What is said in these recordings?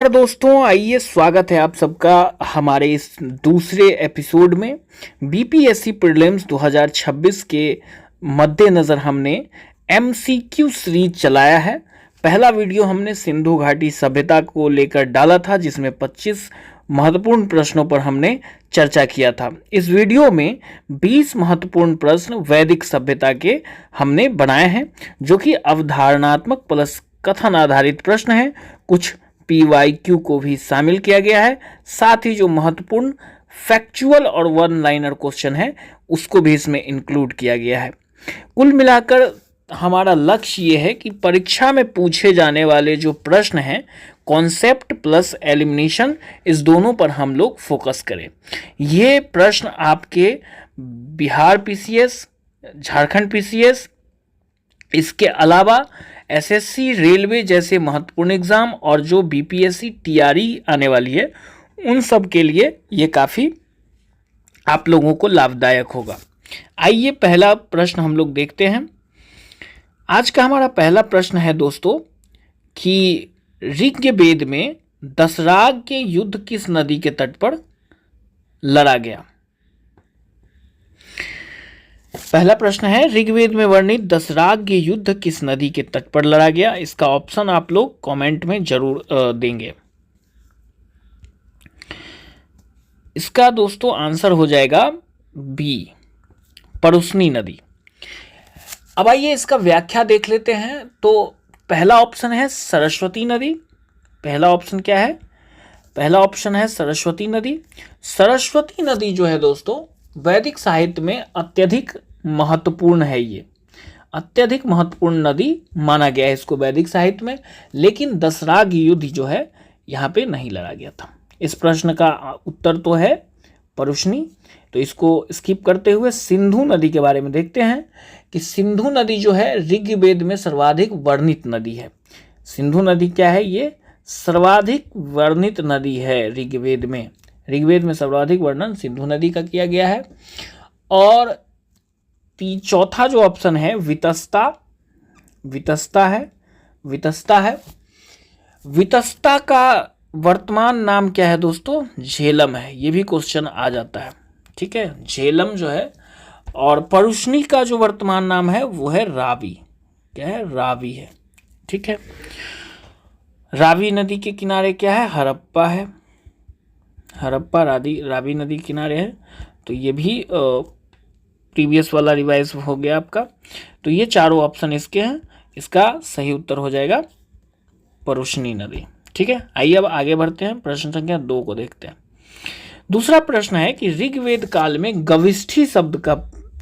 दोस्तों, आइए स्वागत है आप सबका हमारे इस दूसरे एपिसोड में। बीपीएससी प्रीलिम्स 2026 के मद्देनज़र हमने एमसीक्यू सीरीज चलाया है। पहला वीडियो हमने सिंधु घाटी सभ्यता को लेकर डाला था, जिसमें 25 महत्वपूर्ण प्रश्नों पर हमने चर्चा किया था। इस वीडियो में 20 महत्वपूर्ण प्रश्न वैदिक सभ्यता के हमने बनाए हैं, जो कि अवधारणात्मक प्लस कथन आधारित प्रश्न हैं। कुछ PYQ को भी शामिल किया गया है, साथ ही जो महत्वपूर्ण फैक्चुअल और वन लाइनर क्वेश्चन है उसको भी इसमें इंक्लूड किया गया है। कुल मिलाकर हमारा लक्ष्य ये है कि परीक्षा में पूछे जाने वाले जो प्रश्न हैं, कॉन्सेप्ट प्लस एलिमिनेशन, इस दोनों पर हम लोग फोकस करें। ये प्रश्न आपके बिहार PCS, झारखंड PCS, इसके अलावा SSC, रेलवे जैसे महत्वपूर्ण एग्जाम और जो BPSC TRE आने वाली है, उन सब के लिए ये काफ़ी आप लोगों को लाभदायक होगा। आइए पहला प्रश्न हम लोग देखते हैं। आज का हमारा पहला प्रश्न है दोस्तों कि ऋग्वेद में दशराग के युद्ध किस नदी के तट पर लड़ा गया। पहला प्रश्न है, ऋग्वेद में वर्णित दशराग युद्ध किस नदी के तट पर लड़ा गया। इसका ऑप्शन आप लोग कमेंट में जरूर देंगे। इसका दोस्तों आंसर हो जाएगा बी, परुष्णी नदी। अब आइए इसका व्याख्या देख लेते हैं। तो पहला ऑप्शन है सरस्वती नदी। पहला ऑप्शन क्या है? पहला ऑप्शन है सरस्वती नदी। सरस्वती नदी जो है दोस्तों, वैदिक साहित्य में अत्यधिक महत्वपूर्ण है। ये अत्यधिक महत्वपूर्ण नदी माना गया है इसको वैदिक साहित्य में, लेकिन दशराग युद्ध जो है यहाँ पे नहीं लड़ा गया था। इस प्रश्न का उत्तर तो है परुष्णी। तो इसको स्किप करते हुए सिंधु नदी के बारे में देखते हैं कि सिंधु नदी जो है ऋग्वेद में सर्वाधिक वर्णित नदी है। सिंधु नदी क्या है? ये सर्वाधिक वर्णित नदी है ऋग्वेद में। ऋग्वेद में सर्वाधिक वर्णन सिंधु नदी का किया गया है। और चौथा जो ऑप्शन है वितस्ता है। वितस्ता का वर्तमान नाम क्या है दोस्तों? झेलम है। ये भी क्वेश्चन आ जाता है, ठीक है, झेलम जो है। और परुष्णी का जो वर्तमान नाम है वो है रावी। क्या है? रावी है, ठीक है। रावी नदी के किनारे क्या है? हड़प्पा है। हड़प्पा रावी नदी के किनारे है। तो ये भी प्रीवियस वाला रिवाइज हो गया आपका। तो ये चारों ऑप्शन इसके हैं। इसका सही उत्तर हो जाएगा परुष्णी नदी, ठीक है। आइए अब आगे बढ़ते हैं, प्रश्न संख्या 2 को देखते हैं। दूसरा प्रश्न है कि ऋग्वेद काल में गविष्ठी शब्द का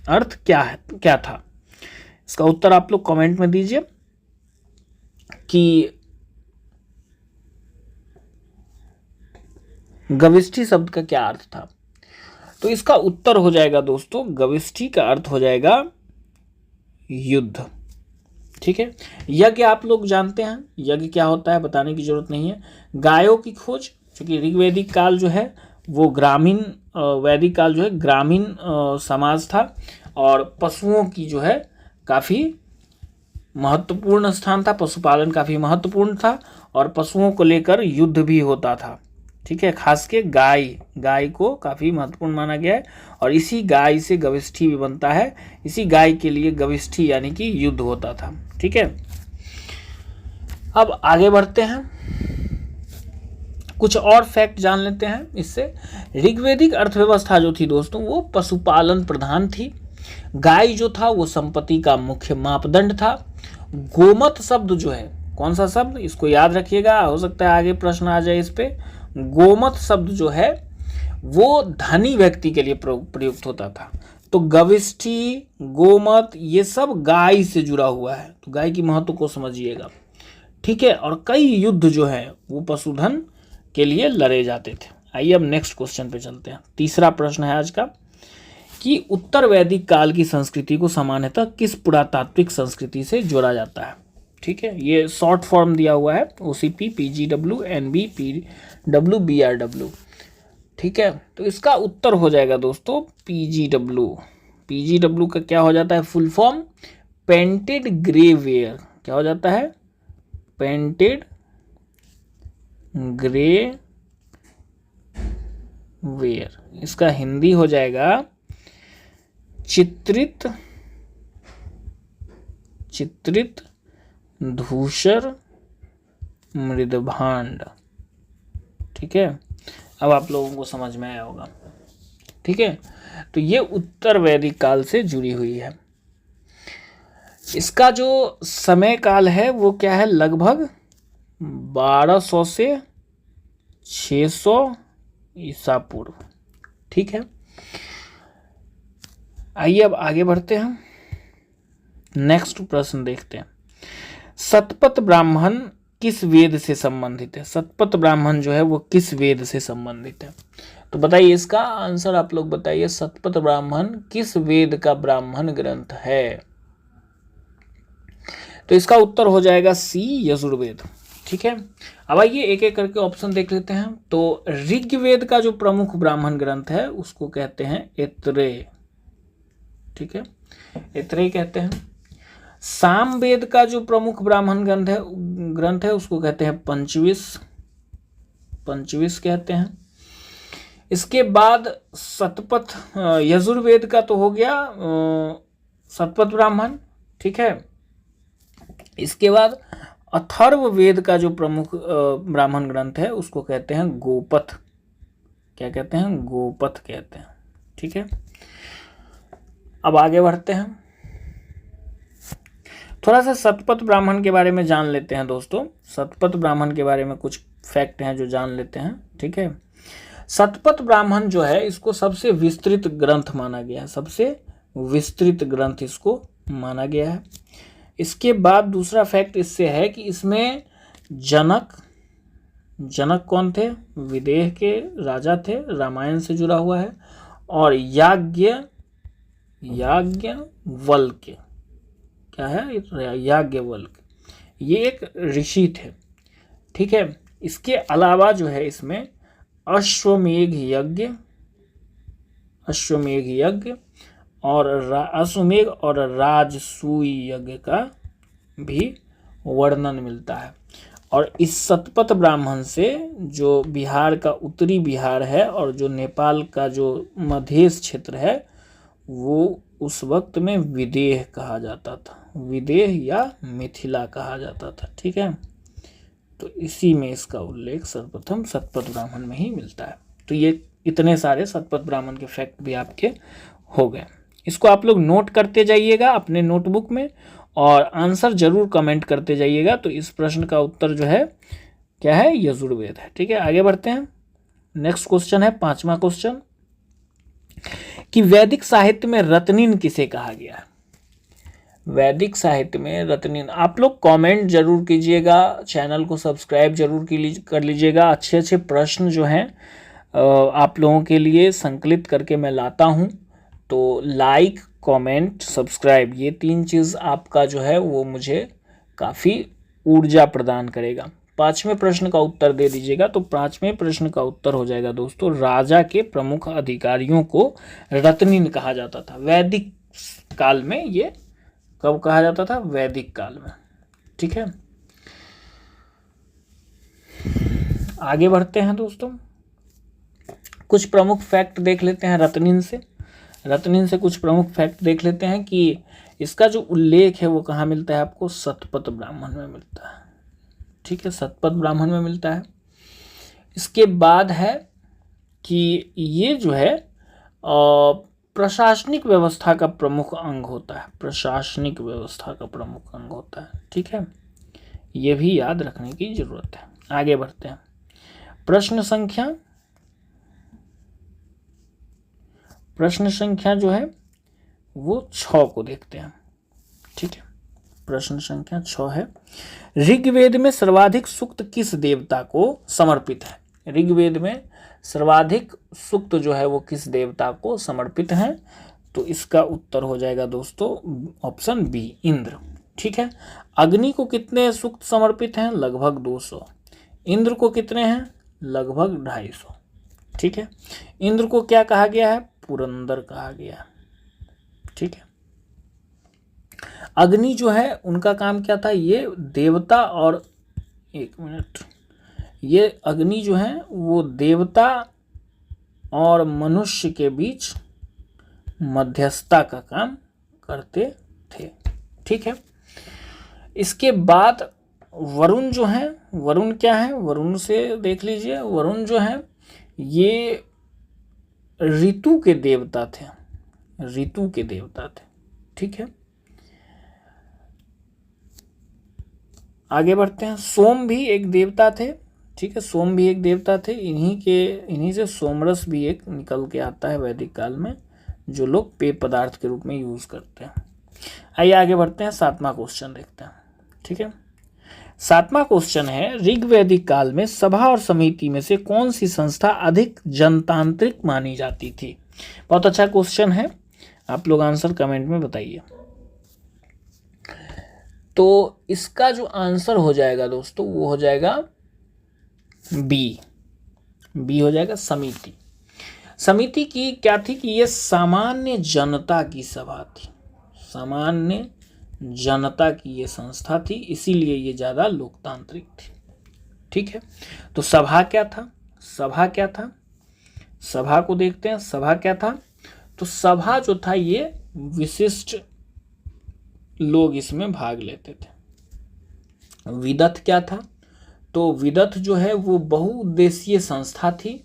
अर्थ क्या था। इसका उत्तर आप लोग कमेंट में दीजिए कि गविष्ठी शब्द का क्या अर्थ था। तो इसका उत्तर हो जाएगा दोस्तों, गविष्ठी का अर्थ हो जाएगा युद्ध, ठीक है। यज्ञ आप लोग जानते हैं, यज्ञ क्या होता है बताने की जरूरत नहीं है। गायों की खोज, क्योंकि ऋग्वैदिक काल जो है वो ग्रामीण, वैदिक काल जो है ग्रामीण समाज था, और पशुओं की जो है काफ़ी महत्वपूर्ण स्थान था। पशुपालन काफ़ी महत्वपूर्ण था और पशुओं को लेकर युद्ध भी होता था, ठीक है। खास के गाय को काफ़ी महत्वपूर्ण माना गया है, और इसी गाय से गविष्ठी भी बनता है। इसी गाय के लिए गविष्ठी यानी कि युद्ध होता था, ठीक है। अब आगे बढ़ते हैं, कुछ और फैक्ट जान लेते हैं इससे। ऋग्वैदिक अर्थव्यवस्था जो थी दोस्तों, वो पशुपालन प्रधान थी। गाय जो था वो संपत्ति का मुख्य मापदंड था। गोमत शब्द जो है, कौन सा शब्द, इसको याद रखिएगा, हो सकता है आगे प्रश्न आ जाए इस पे। गोमत शब्द जो है वो धनी व्यक्ति के लिए प्रयुक्त होता था। तो गविष्ठी, गोमत, ये सब गाय से जुड़ा हुआ है, तो गाय की महत्व को समझिएगा, ठीक है। और कई युद्ध जो है वो पशुधन के लिए लड़े जाते थे। आइए अब नेक्स्ट क्वेश्चन पे चलते हैं। तीसरा प्रश्न है आज का कि उत्तर वैदिक काल की संस्कृति को सामान्यतः किस पुरातात्विक संस्कृति से जोड़ा जाता है, ठीक है। ये शॉर्ट फॉर्म दिया हुआ है, OCP, PGW, NB, PW, BRW, ठीक है। तो इसका उत्तर हो जाएगा दोस्तों PGW। PGW का क्या हो जाता है full form? Painted grey ware. क्या हो जाता है? पेंटेड ग्रे वेयर, इसका हिंदी हो जाएगा चित्रित धूसर मृदभांड। ठीक है, अब आप लोगों को समझ में आया होगा। ठीक है, तो ये उत्तर वैदिक काल से जुड़ी हुई है। इसका जो समय काल है वो क्या है, लगभग 1200 से 600 ईसा पूर्व। ठीक है, आइए अब आगे बढ़ते हैं, नेक्स्ट प्रश्न देखते हैं। सतपथ ब्राह्मण किस वेद से संबंधित है? सतपथ ब्राह्मण जो है वो किस वेद से संबंधित है? तो बताइए, इसका आंसर आप लोग बताइए, सतपथ ब्राह्मण किस वेद का ब्राह्मण ग्रंथ है? तो इसका उत्तर हो जाएगा सी, यजुर्वेद। ठीक है, अब आइए एक एक करके ऑप्शन देख लेते हैं। तो ऋग्वेद का जो प्रमुख ब्राह्मण ग्रंथ है उसको कहते हैं ऐतरेय। ठीक है, ऐतरेय कहते हैं। सामवेद का जो प्रमुख ब्राह्मण ग्रंथ है उसको कहते हैं पंचविश कहते हैं। इसके बाद सतपथ, यजुर्वेद का तो हो गया सतपथ ब्राह्मण। ठीक है, इसके बाद अथर्ववेद का जो प्रमुख ब्राह्मण ग्रंथ है उसको कहते हैं गोपथ। क्या कहते हैं? गोपथ कहते हैं। ठीक है, अब आगे बढ़ते हैं, थोड़ा सा सतपथ ब्राह्मण के बारे में जान लेते हैं दोस्तों। सतपथ ब्राह्मण के बारे में कुछ फैक्ट हैं जो जान लेते हैं। ठीक है, सतपथ ब्राह्मण जो है इसको सबसे विस्तृत ग्रंथ माना गया है, सबसे विस्तृत ग्रंथ इसको माना गया है। इसके बाद दूसरा फैक्ट इससे है कि इसमें जनक कौन थे? विदेह के राजा थे, रामायण से जुड़ा हुआ है। और याज्ञवल्क्य, क्या है? याज्ञवल्क्य, ये एक ऋषि थे। ठीक है, इसके अलावा जो है इसमें अश्वमेघ यज्ञ और अश्वमेघ और राजसूय यज्ञ का भी वर्णन मिलता है। और इस सतपथ ब्राह्मण से जो बिहार का उत्तरी बिहार है और जो नेपाल का जो मधेश क्षेत्र है वो उस वक्त में विदेह कहा जाता था, विदेह या मिथिला कहा जाता था। ठीक है, तो इसी में इसका उल्लेख सर्वप्रथम सतपथ ब्राह्मण में ही मिलता है। तो ये इतने सारे सतपथ ब्राह्मण के फैक्ट भी आपके हो गए। इसको आप लोग नोट करते जाइएगा अपने नोटबुक में और आंसर जरूर कमेंट करते जाइएगा। तो इस प्रश्न का उत्तर जो है क्या है? यजुर्वेद है। ठीक है, आगे बढ़ते हैं, नेक्स्ट क्वेश्चन है 5वां क्वेश्चन कि वैदिक साहित्य में रत्निन किसे कहा गया है? वैदिक साहित्य में रत्निन, आप लोग कमेंट जरूर कीजिएगा, चैनल को सब्सक्राइब जरूर कर लीजिएगा। अच्छे अच्छे प्रश्न जो हैं आप लोगों के लिए संकलित करके मैं लाता हूं। तो लाइक, कमेंट, सब्सक्राइब, ये 3 चीज़ आपका जो है वो मुझे काफ़ी ऊर्जा प्रदान करेगा। 5वें प्रश्न का उत्तर दे दीजिएगा। तो 5वें प्रश्न का उत्तर हो जाएगा दोस्तों, राजा के प्रमुख अधिकारियों को रत्निन कहा जाता था। वैदिक काल में, ये कब कहा जाता था? वैदिक काल में। ठीक है, आगे बढ़ते हैं दोस्तों, कुछ प्रमुख फैक्ट देख लेते हैं रत्निन से कुछ प्रमुख फैक्ट देख लेते हैं कि इसका जो उल्लेख है वो कहाँ मिलता है आपको? सतपथ ब्राह्मण में मिलता है। ठीक है, सतपथ ब्राह्मण में मिलता है। इसके बाद है कि ये जो है प्रशासनिक व्यवस्था का प्रमुख अंग होता है, प्रशासनिक व्यवस्था का प्रमुख अंग होता है। ठीक है, ये भी याद रखने की जरूरत है। आगे बढ़ते हैं, प्रश्न संख्या जो है वो 6 को देखते हैं। ठीक है, प्रश्न संख्या 6 है, ऋग्वेद में सर्वाधिक सूक्त किस देवता को समर्पित है? ऋग्वेद में सर्वाधिक सूक्त जो है वो किस देवता को समर्पित है? तो इसका उत्तर हो जाएगा दोस्तों ऑप्शन बी, इंद्र। ठीक है, अग्नि को कितने सूक्त समर्पित हैं? लगभग 200। इंद्र को कितने हैं? लगभग 250। ठीक है, इंद्र को क्या कहा गया है? पुरंदर कहा गया। ठीक है, अग्नि जो है उनका काम क्या था? ये देवता और ये अग्नि जो है वो देवता और मनुष्य के बीच मध्यस्थता का काम करते थे। ठीक है। इसके बाद वरुण जो है, वरुण क्या है, वरुण से देख लीजिए, वरुण जो है ये ऋतु के देवता थे, ऋतु के देवता थे। ठीक है। आगे बढ़ते हैं। सोम भी एक देवता थे। ठीक है, सोम भी एक देवता थे। इन्हीं से सोमरस भी एक निकल के आता है वैदिक काल में, जो लोग पेय पदार्थ के रूप में यूज करते हैं। आइए आगे बढ़ते हैं, 7वां क्वेश्चन देखते हैं। ठीक है, 7वां क्वेश्चन है, ऋग्वैदिक काल में सभा और समिति में से कौन सी संस्था अधिक जनतांत्रिक मानी जाती थी? बहुत अच्छा क्वेश्चन है, आप लोग आंसर कमेंट में बताइए। तो इसका जो आंसर हो जाएगा दोस्तों वो हो जाएगा बी हो जाएगा, समिति। समिति की क्या थी कि ये सामान्य जनता की सभा थी, सामान्य जनता की ये संस्था थी, इसीलिए ये ज्यादा लोकतांत्रिक थी। ठीक है, तो सभा क्या था, सभा क्या था, सभा को देखते हैं। सभा क्या था, तो सभा जो था ये विशिष्ट लोग इसमें भाग लेते थे। विदथ क्या था, तो विदथ जो है वो बहुउद्देशीय संस्था थी,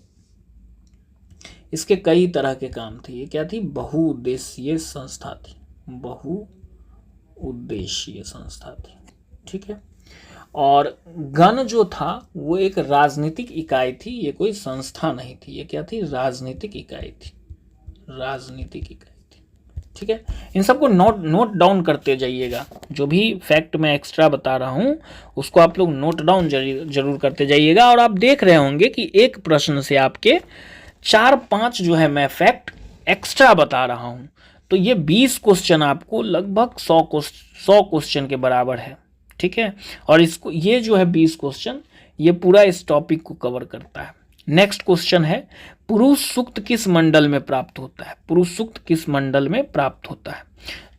इसके कई तरह के काम थे। ये क्या थी, बहुउद्देशीय संस्था थी, बहुउद्देशीय संस्था थी। ठीक है, और गण जो था वो एक राजनीतिक इकाई थी, ये कोई संस्था नहीं थी, ये क्या थी, राजनीतिक इकाई थी, राजनीतिक इकाई थी। ठीक है, इन सबको नोट डाउन करते जाइएगा, जो भी फैक्ट मैं एक्स्ट्रा बता रहा हूं उसको आप लोग नोट डाउन जरूर करते जाइएगा। और आप देख रहे होंगे कि एक प्रश्न से आपके 4-5 जो है मैं फैक्ट एक्स्ट्रा बता रहा हूं, तो ये 20 क्वेश्चन आपको लगभग 100 क्वेश्चन के बराबर है। ठीक है, और इसको ये जो है 20 क्वेश्चन ये पूरा इस टॉपिक को कवर करता है। नेक्स्ट क्वेश्चन है, पुरुष सूक्त किस मंडल में प्राप्त होता है? पुरुष सूक्त किस मंडल में प्राप्त होता है?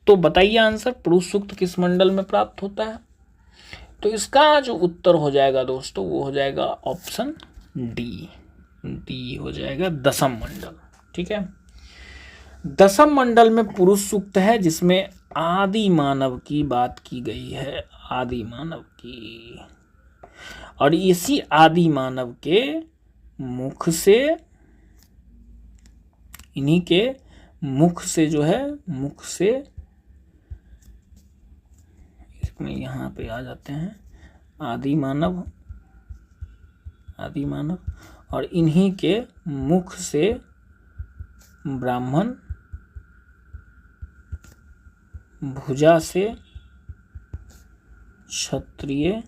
तो बताइए आंसर, पुरुष सूक्त किस मंडल में प्राप्त होता है? तो इसका जो उत्तर हो जाएगा दोस्तों वो हो जाएगा ऑप्शन डी, डी हो जाएगा, दशम मंडल। ठीक है, दशम मंडल में पुरुष सूक्त है, जिसमें आदि मानव की बात की गई है, आदि मानव की। और इसी आदि मानव के मुख से, इन्हीं के मुख से जो है, मुख से इसमें यहां पे आ जाते हैं आदि मानव, आदि मानव, और इन्हीं के मुख से ब्राह्मण, भुजा से क्षत्रिय,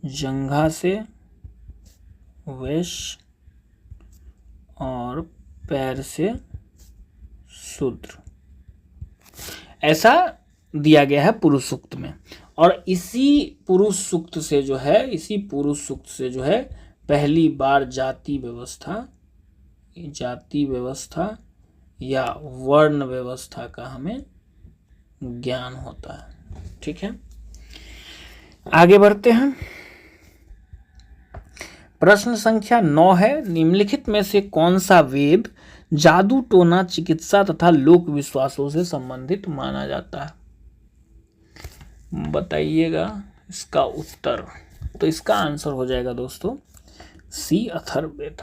जंघा से वैश्य और पैर से शूद्र, ऐसा दिया गया है पुरुष सूक्त में। और इसी पुरुष सूक्त से जो है, इसी पुरुष सूक्त से जो है पहली बार जाति व्यवस्था या वर्ण व्यवस्था का हमें ज्ञान होता है। ठीक है, आगे बढ़ते हैं। प्रश्न संख्या 9 है, निम्नलिखित में से कौन सा वेद जादू टोना चिकित्सा तथा लोक विश्वासों से संबंधित माना जाता है? बताइएगा इसका उत्तर। तो इसका आंसर हो जाएगा दोस्तों सी, अथर्ववेद।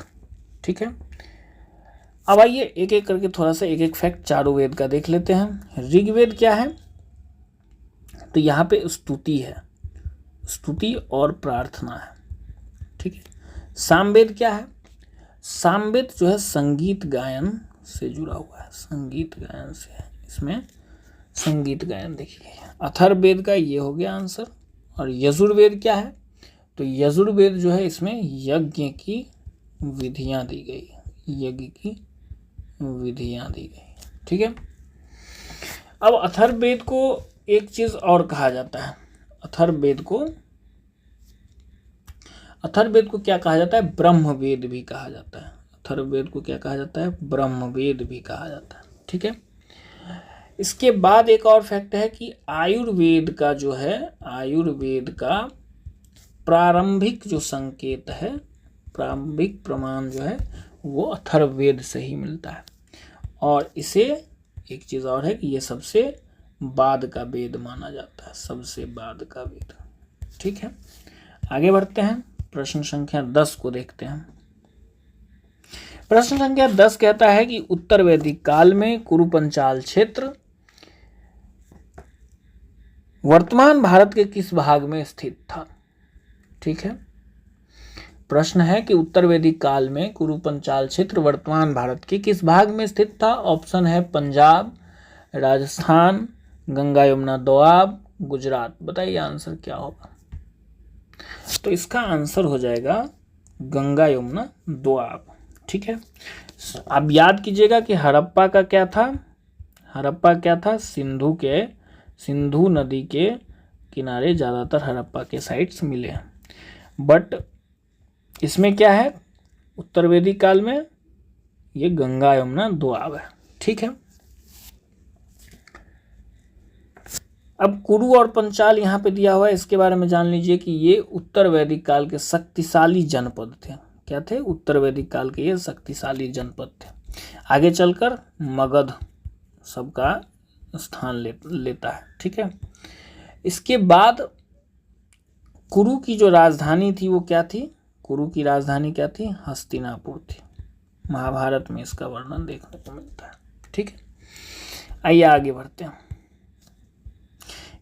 ठीक है, अब आइए एक एक करके थोड़ा सा एक एक फैक्ट चारों वेद का देख लेते हैं। ऋग्वेद क्या है, तो यहाँ पे स्तुति है, स्तुति और प्रार्थना है। ठीक है, सामवेद क्या है, सामवेद जो है संगीत गायन से जुड़ा हुआ है, संगीत गायन से है, इसमें संगीत गायन देखिए। अथर्ववेद का ये हो गया आंसर। और यजुर्वेद क्या है, तो यजुर्वेद जो है इसमें यज्ञ की विधियां दी गई, यज्ञ की विधियां दी गई। ठीक है, अब अथर्ववेद को एक चीज और कहा जाता है, अथर्ववेद को क्या कहा जाता है, ब्रह्मवेद भी कहा जाता है। अथर्ववेद को क्या कहा जाता है, ब्रह्मवेद भी कहा जाता है। ठीक है, इसके बाद एक और फैक्ट है कि आयुर्वेद का जो है, आयुर्वेद का प्रारंभिक जो संकेत है, प्रारंभिक प्रमाण जो है वो अथर्ववेद से ही मिलता है। और इसे एक चीज और है कि ये सबसे बाद का वेद माना जाता है, सबसे बाद का वेद। ठीक है, आगे बढ़ते हैं, प्रश्न संख्या 10 को देखते हैं। प्रश्न संख्या 10 कहता है कि उत्तर वैदिक काल में कुरु पंचाल क्षेत्र वर्तमान भारत के किस भाग में स्थित था। ठीक है, प्रश्न है कि उत्तर वैदिक काल में कुरु पंचाल क्षेत्र वर्तमान भारत के किस भाग में स्थित था। ऑप्शन है पंजाब, राजस्थान, गंगा यमुना दोआब, गुजरात। बताइए आंसर क्या होगा। तो इसका आंसर हो जाएगा गंगा यमुना दोआब। ठीक है, अब याद कीजिएगा कि हड़प्पा का क्या था, हड़प्पा क्या था, सिंधु नदी के किनारे ज़्यादातर हड़प्पा के साइट्स मिले हैं। बट इसमें क्या है, उत्तर वैदिक काल में ये गंगा यमुना दोआब है। ठीक है, अब कुरु और पंचाल यहाँ पे दिया हुआ है, इसके बारे में जान लीजिए कि ये उत्तर वैदिक काल के शक्तिशाली जनपद थे। क्या थे, उत्तर वैदिक काल के ये शक्तिशाली जनपद थे। आगे चलकर मगध सबका स्थान लेता है। ठीक है, इसके बाद कुरु की जो राजधानी थी वो क्या थी, कुरु की राजधानी क्या थी, हस्तिनापुर थी। महाभारत में इसका वर्णन देखने को मिलता है। ठीक है, आइए आगे बढ़ते हैं।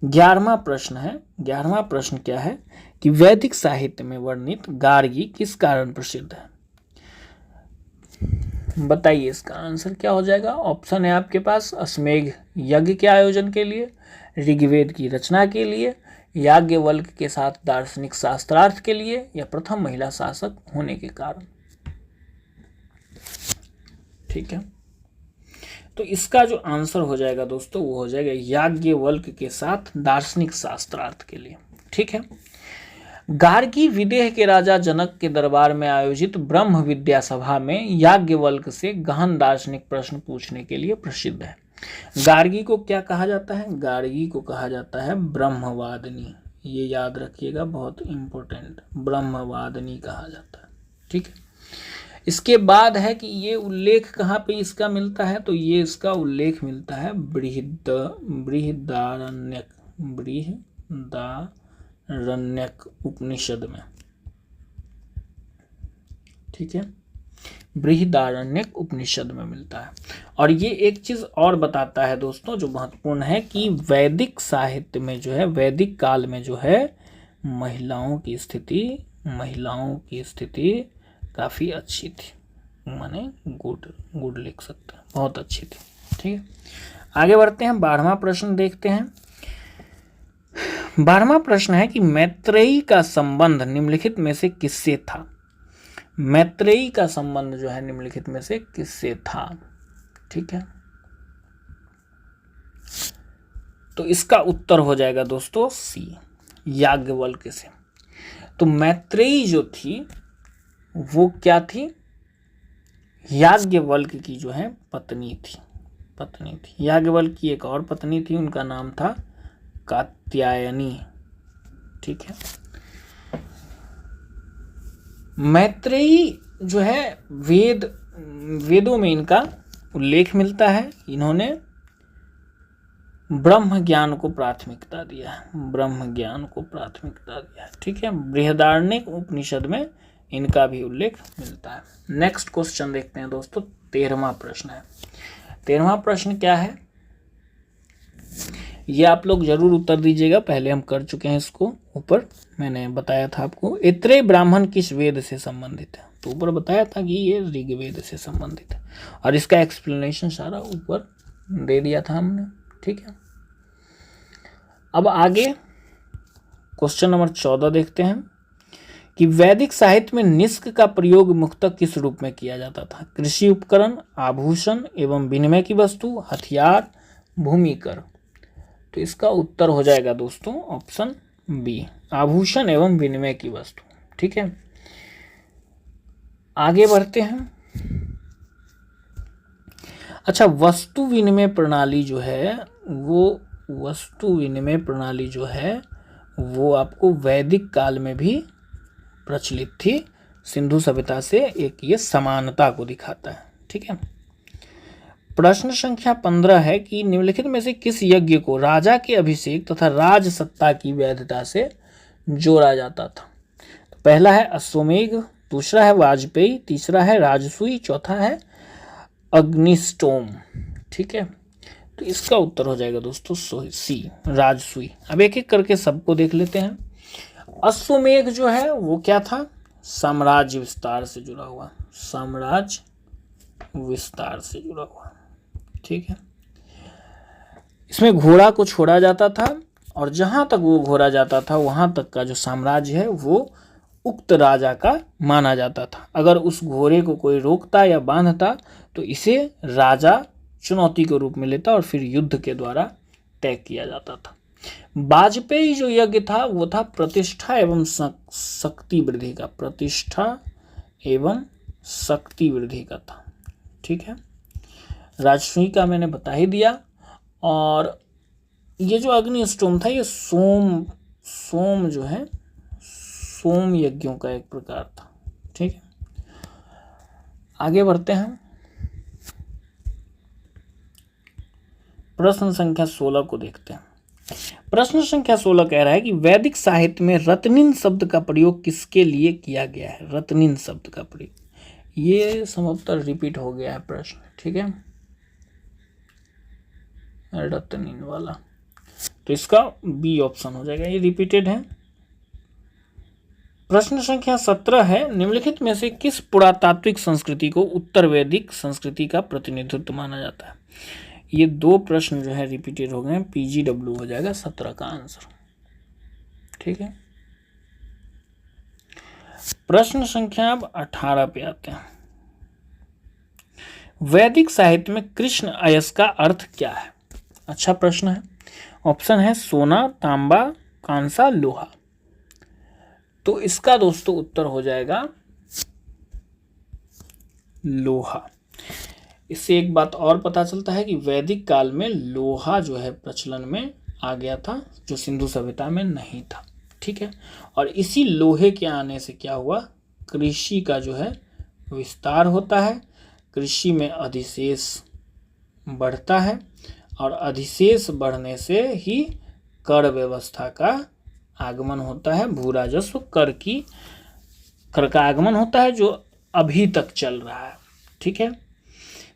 11वां प्रश्न है। 11वां प्रश्न क्या है कि वैदिक साहित्य में वर्णित गार्गी किस कारण प्रसिद्ध है। बताइए इसका आंसर क्या हो जाएगा। ऑप्शन है आपके पास अश्वमेध यज्ञ के आयोजन के लिए, ऋग्वेद की रचना के लिए, याज्ञवल्क्य के साथ दार्शनिक शास्त्रार्थ के लिए, या प्रथम महिला शासक होने के कारण। ठीक है, तो इसका जो आंसर हो जाएगा दोस्तों वो हो जाएगा याज्ञवल्क्य के साथ दार्शनिक शास्त्रार्थ के लिए। ठीक है, गार्गी विदेह के राजा जनक के दरबार में आयोजित ब्रह्म विद्या सभा में याज्ञवल्क्य से गहन दार्शनिक प्रश्न पूछने के लिए प्रसिद्ध है। गार्गी को क्या कहा जाता है, गार्गी को कहा जाता है ब्रह्मवादिनी। ये याद रखिएगा, बहुत इंपॉर्टेंट, ब्रह्मवादिनी कहा जाता है। ठीक है, इसके बाद है कि ये उल्लेख कहाँ पे इसका मिलता है, तो ये इसका उल्लेख मिलता है बृहदारण्यक उपनिषद में। ठीक है, बृहदारण्यक उपनिषद में मिलता है। और ये एक चीज और बताता है दोस्तों जो महत्वपूर्ण है कि वैदिक साहित्य में जो है, वैदिक काल में जो है महिलाओं की स्थिति काफी अच्छी थी, माने गुड लिख सकते हैं, बहुत अच्छी थी। ठीक है, आगे बढ़ते हैं। 12वां प्रश्न देखते हैं। 12वां प्रश्न है कि मैत्रेयी का संबंध निम्नलिखित में से किससे था। मैत्रेयी का संबंध जो है निम्नलिखित में से किससे था। ठीक है, तो इसका उत्तर हो जाएगा दोस्तों सी, याज्ञवल्क्य से। तो मैत्रेयी जो थी वो क्या थी, याज्ञवल्क्य की जो है पत्नी थी। याज्ञवल्क्य की एक और पत्नी थी, उनका नाम था कात्यायनी। ठीक है, मैत्रेयी जो है वेदों में इनका उल्लेख मिलता है। इन्होंने ब्रह्म ज्ञान को प्राथमिकता दिया है। ठीक है, बृहदारण्यक उपनिषद में इनका भी उल्लेख मिलता है। नेक्स्ट क्वेश्चन देखते हैं दोस्तों, 13वां प्रश्न है। 13वां प्रश्न क्या है, ये आप लोग जरूर उत्तर दीजिएगा, पहले हम कर चुके हैं इसको, ऊपर मैंने बताया था आपको। ऐत्रेय ब्राह्मण किस वेद से संबंधित है, तो ऊपर बताया था कि ये ऋग्वेद से संबंधित है, और इसका एक्सप्लेनेशन सारा ऊपर दे दिया था हमने। ठीक है, अब आगे क्वेश्चन नंबर 14 देखते हैं कि वैदिक साहित्य में निष्क का प्रयोग मुख्यतः किस रूप में किया जाता था। कृषि उपकरण, आभूषण एवं विनिमय की वस्तु, हथियार, भूमि कर। तो इसका उत्तर हो जाएगा दोस्तों ऑप्शन बी, आभूषण एवं विनिमय की वस्तु। ठीक है, आगे बढ़ते हैं। अच्छा, वस्तु विनिमय प्रणाली जो है वो आपको वैदिक काल में भी प्रचलित थी सिंधु सभ्यता से, एक ये समानता को दिखाता है। ठीक है। प्रश्न संख्या 15 है कि निम्नलिखित में से किस यज्ञ को राजा के अभिषेक तथा राज सत्ता की वैधता से जोड़ा जाता था? तो पहला है अश्वमेध, दूसरा है वाजपेयी, तीसरा है राजसूय, चौथा है अग्निस्टोम। ठीक है, तो इसका उत्तर हो जाएगा दोस्तों सी, राजसूय। अब एक एक करके सबको देख लेते हैं। अश्वमेध जो है वो क्या था? साम्राज्य विस्तार से जुड़ा हुआ, साम्राज्य विस्तार से जुड़ा हुआ। ठीक है, इसमें घोड़ा को छोड़ा जाता था और जहां तक वो घोड़ा जाता था वहां तक का जो साम्राज्य है वो उक्त राजा का माना जाता था। अगर उस घोड़े को कोई रोकता या बांधता तो इसे राजा चुनौती के रूप में लेता और फिर युद्ध के द्वारा तय किया जाता था। वाजपेयी जो यज्ञ था वो था प्रतिष्ठा एवं शक्ति वृद्धि का, प्रतिष्ठा एवं शक्ति वृद्धि का था। ठीक है, राजसूय का मैंने बता ही दिया। और ये जो अग्निस्टोम था ये सोम जो है सोम यज्ञों का एक प्रकार था। ठीक है, आगे बढ़ते हैं। प्रश्न संख्या 16 को देखते हैं। प्रश्न संख्या 16 कह रहा है कि वैदिक साहित्य में रत्निन शब्द का प्रयोग किसके लिए किया गया है? रत्निन शब्द का प्रयोग, ये संभवतः रिपीट हो गया है प्रश्न। ठीक है, रत्निन वाला, तो इसका बी ऑप्शन हो जाएगा, ये रिपीटेड है। प्रश्न संख्या 17 है निम्नलिखित में से किस पुरातात्विक संस्कृति को उत्तर वैदिक संस्कृति का प्रतिनिधित्व माना जाता है? ये दो प्रश्न जो है रिपीटेड हो गए हैं, PGW हो जाएगा 17 का आंसर। ठीक है, प्रश्न संख्या 18 पे आते हैं। वैदिक साहित्य में कृष्ण अयस का अर्थ क्या है? अच्छा प्रश्न है। ऑप्शन है सोना, तांबा, कांसा, लोहा। तो इसका दोस्तों उत्तर हो जाएगा लोहा। इससे एक बात और पता चलता है कि वैदिक काल में लोहा जो है प्रचलन में आ गया था, जो सिंधु सभ्यता में नहीं था। ठीक है, और इसी लोहे के आने से क्या हुआ? कृषि का जो है विस्तार होता है, कृषि में अधिशेष बढ़ता है और अधिशेष बढ़ने से ही कर व्यवस्था का आगमन होता है, भू राजस्व कर का आगमन होता है जो अभी तक चल रहा है। ठीक है,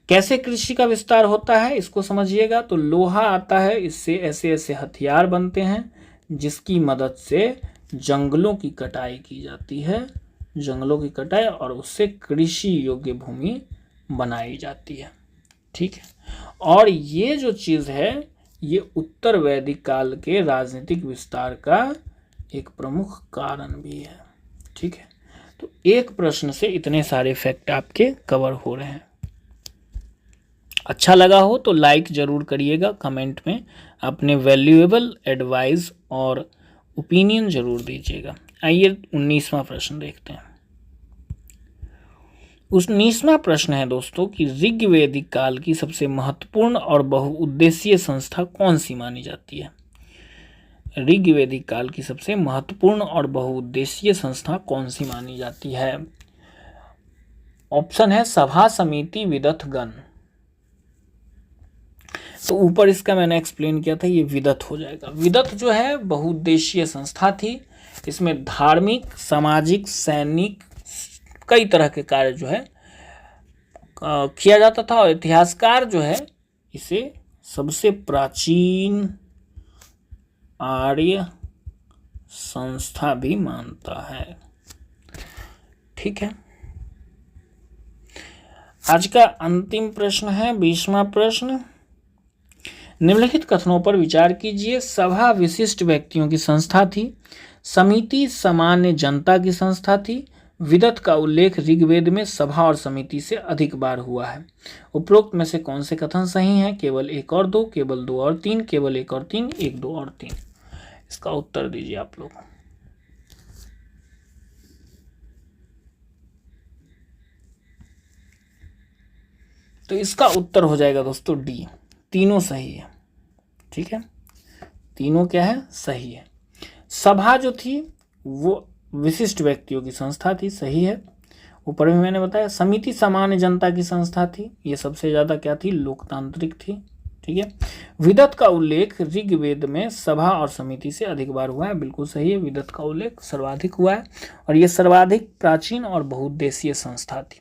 कैसे कृषि का विस्तार होता है इसको समझिएगा। तो लोहा आता है, इससे ऐसे ऐसे हथियार बनते हैं जिसकी मदद से जंगलों की कटाई की जाती है, जंगलों की कटाई, और उससे कृषि योग्य भूमि बनाई जाती है। ठीक है, और ये जो चीज़ है ये उत्तर वैदिक काल के राजनीतिक विस्तार का एक प्रमुख कारण भी है। ठीक है, तो एक प्रश्न से इतने सारे फैक्ट आपके कवर हो रहे हैं। अच्छा लगा हो तो लाइक ज़रूर करिएगा, कमेंट में अपने वैल्यूएबल एडवाइस और ओपिनियन ज़रूर दीजिएगा। आइए 19वां प्रश्न देखते हैं। 19वां प्रश्न है दोस्तों कि ऋग्वैदिक काल की सबसे महत्वपूर्ण और बहुउद्देशीय संस्था कौन सी मानी जाती है? ऋग्वैदिक काल की सबसे महत्वपूर्ण और बहुउद्देशीय संस्था कौन सी मानी जाती है? ऑप्शन है सभा, समिति, विदथ, गण। तो ऊपर इसका मैंने एक्सप्लेन किया था, ये विदथ हो जाएगा। विदथ जो है बहुउद्देशीय संस्था थी, इसमें धार्मिक, सामाजिक, सैनिक कई तरह के कार्य जो है किया जाता था, और इतिहासकार जो है इसे सबसे प्राचीन आर्य संस्था भी मानता है। ठीक है, आज का अंतिम प्रश्न है 20वां प्रश्न। निम्नलिखित कथनों पर विचार कीजिए। सभा विशिष्ट व्यक्तियों की संस्था थी, समिति सामान्य जनता की संस्था थी, विदथ का उल्लेख ऋग्वेद में सभा और समिति से अधिक बार हुआ है। उपरोक्त में से कौन से कथन सही हैं? केवल 1 और 2, केवल 2 और 3, केवल 1 और 3, 1, 2 और 3। इसका उत्तर दीजिए आप लोग। तो इसका उत्तर हो जाएगा दोस्तों डी, तीनों सही है। ठीक है, तीनों क्या है? सही है। सभा जो थी वो विशिष्ट व्यक्तियों की संस्था थी, सही है। ऊपर में मैंने बताया समिति सामान्य जनता की संस्था थी, ये सबसे ज़्यादा क्या थी, लोकतांत्रिक थी। ठीक है। विदत का उल्लेख ऋग्वेद में सभा और समिति से अधिक बार हुआ है, बिल्कुल सही है, विदत का उल्लेख सर्वाधिक हुआ है और ये सर्वाधिक प्राचीन और बहुउद्देशीय संस्था थी।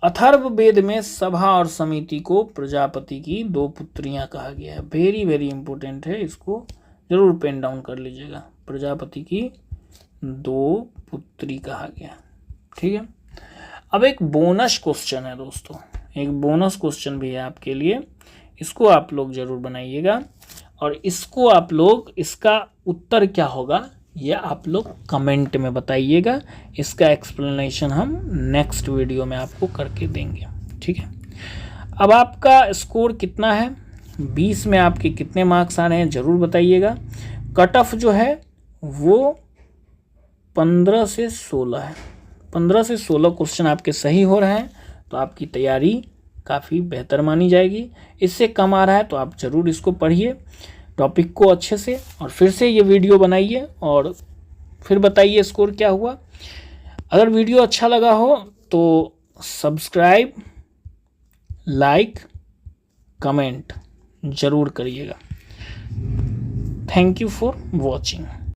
अथर्ववेद में सभा और समिति को प्रजापति की 2 पुत्रियां कहा गया है, वेरी वेरी इंपॉर्टेंट है, इसको जरूर पेन डाउन कर लीजिएगा, प्रजापति की 2 पुत्री कहा गया। ठीक है। अब एक बोनस क्वेश्चन है दोस्तों, एक बोनस क्वेश्चन भी है आपके लिए, इसको आप लोग जरूर बनाइएगा और इसको आप लोग, इसका उत्तर क्या होगा ये आप लोग कमेंट में बताइएगा, इसका एक्सप्लेनेशन हम नेक्स्ट वीडियो में आपको करके देंगे। ठीक है। अब आपका स्कोर कितना है, 20 में आपके कितने मार्क्स आ रहे हैं जरूर बताइएगा। कट ऑफ जो है वो 15 से 16 है, 15 से 16 क्वेश्चन आपके सही हो रहे हैं तो आपकी तैयारी काफ़ी बेहतर मानी जाएगी। इससे कम आ रहा है तो आप ज़रूर इसको पढ़िए टॉपिक को अच्छे से और फिर से ये वीडियो बनाइए और फिर बताइए स्कोर क्या हुआ। अगर वीडियो अच्छा लगा हो तो सब्सक्राइब, लाइक, कमेंट ज़रूर करिएगा। Thank you for watching.